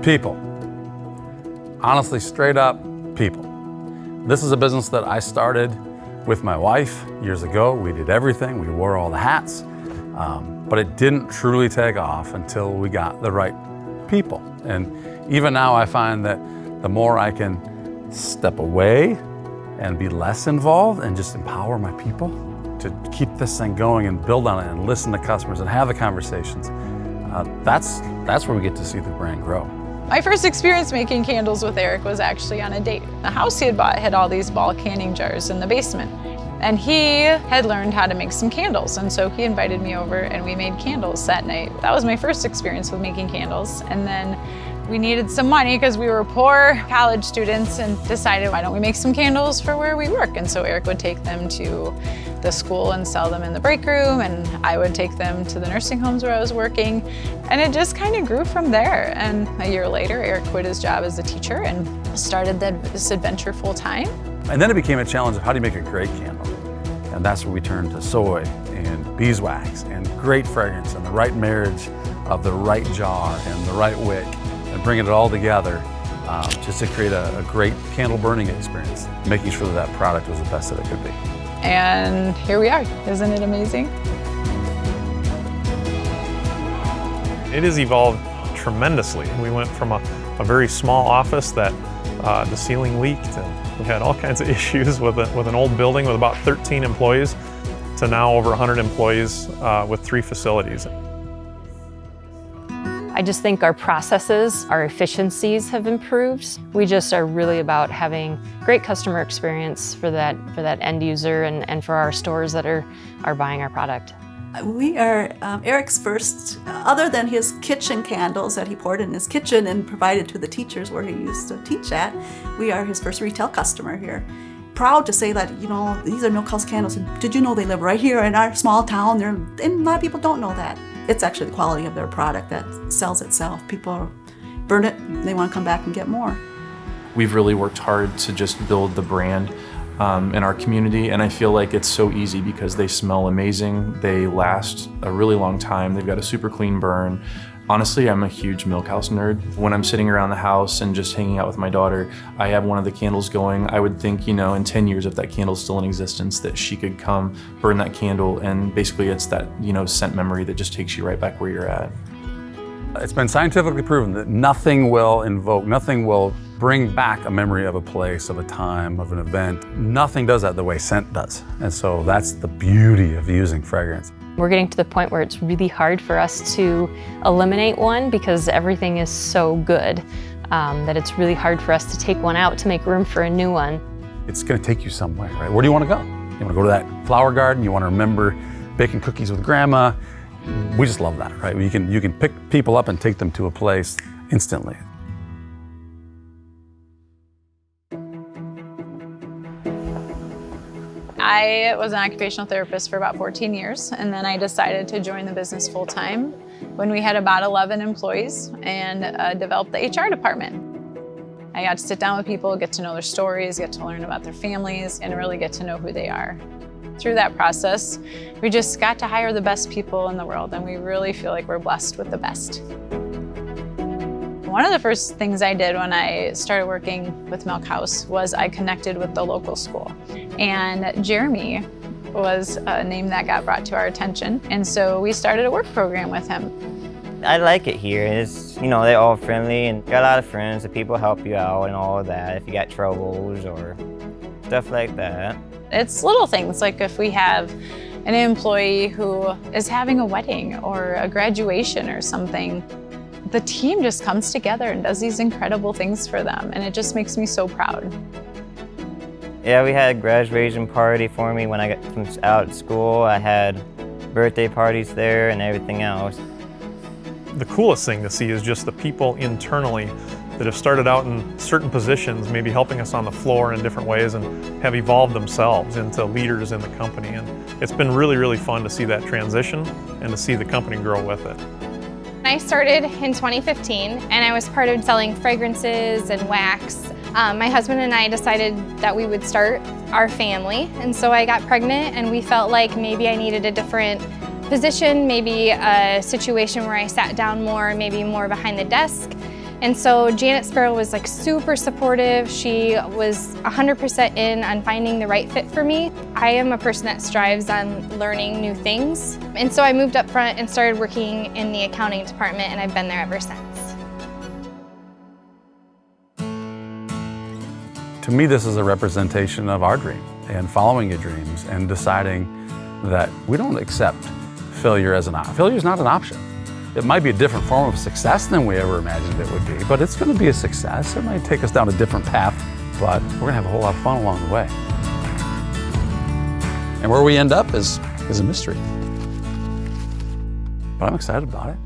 People. Honestly, straight up, people. This is a business that I started with my wife years ago. We did everything, we wore all the hats, but it didn't truly take off until we got the right people. And even now I find that the more I can step away and be less involved and just empower my people to keep this thing going and build on it and listen to customers and have the conversations, that's where we get to see the brand grow. My first experience making candles with Eric was actually on a date. The house he had bought had all these ball canning jars in the basement. And he had learned how to make some candles, and so he invited me over and we made candles that night. That was my first experience with making candles. And then we needed some money because we were poor college students and decided, why don't we make some candles for where we work? And so Eric would take them to the school and sell them in the break room, and I would take them to the nursing homes where I was working. And it just kind of grew from there. And a year later, Eric quit his job as a teacher and started this adventure full time. And then it became a challenge of how do you make a great candle? And that's where we turned to soy and beeswax and great fragrance and the right marriage of the right jar and the right wick and bringing it all together just to create a great candle burning experience, making sure that that product was the best that it could be. And here we are. Isn't it amazing? It has evolved tremendously. We went from a very small office that the ceiling leaked, and we've had all kinds of issues with an old building with about 13 employees to now over 100 employees with 3 facilities. I just think our processes, our efficiencies have improved. We just are really about having great customer experience for that end user and for our stores that are buying our product. We are Eric's first, other than his kitchen candles that he poured in his kitchen and provided to the teachers where he used to teach at, we are his first retail customer here. Proud to say that, you know, these are Milkhouse Candles. Did you know they live right here in our small town? And a lot of people don't know that. It's actually the quality of their product that sells itself. People burn it, they want to come back and get more. We've really worked hard to just build the brand in our community, and I feel like it's so easy because they smell amazing, they last a really long time, they've got a super clean burn. Honestly, I'm a huge Milkhouse nerd. When I'm sitting around the house and just hanging out with my daughter, I have one of the candles going. I would think, you know, in 10 years, if that candle's still in existence, that she could come burn that candle, and basically it's that, you know, scent memory that just takes you right back where you're at. It's been scientifically proven that nothing will bring back a memory of a place, of a time, of an event. Nothing does that the way scent does. And so that's the beauty of using fragrance. We're getting to the point where it's really hard for us to eliminate one because everything is so good that it's really hard for us to take one out to make room for a new one. It's going to take you somewhere, right? Where do you want to go? You want to go to that flower garden? You want to remember baking cookies with grandma? We just love that, right? You can pick people up and take them to a place instantly. I was an occupational therapist for about 14 years, and then I decided to join the business full-time when we had about 11 employees and developed the HR department. I got to sit down with people, get to know their stories, get to learn about their families, and really get to know who they are. Through that process, we just got to hire the best people in the world, and we really feel like we're blessed with the best. One of the first things I did when I started working with Milkhouse was I connected with the local school. And Jeremy was a name that got brought to our attention. And so we started a work program with him. I like it here. It's, you know, they're all friendly and got a lot of friends. The people help you out and all of that if you got troubles or stuff like that. It's little things like if we have an employee who is having a wedding or a graduation or something, the team just comes together and does these incredible things for them, and it just makes me so proud. Yeah, we had a graduation party for me when I got from out of school. I had birthday parties there and everything else. The coolest thing to see is just the people internally that have started out in certain positions, maybe helping us on the floor in different ways, and have evolved themselves into leaders in the company. And it's been really, really fun to see that transition and to see the company grow with it. I started in 2015 and I was part of selling fragrances and wax. My husband and I decided that we would start our family, and so I got pregnant and we felt like maybe I needed a different position, maybe a situation where I sat down more, maybe more behind the desk. And so Janet Sparrow was like super supportive. She was 100% in on finding the right fit for me. I am a person that strives on learning new things. And so I moved up front and started working in the accounting department, and I've been there ever since. To me, this is a representation of our dream and following your dreams and deciding that we don't accept failure as an option. Failure is not an option. It might be a different form of success than we ever imagined it would be, but it's going to be a success. It might take us down a different path, but we're going to have a whole lot of fun along the way. And where we end up is a mystery. But I'm excited about it.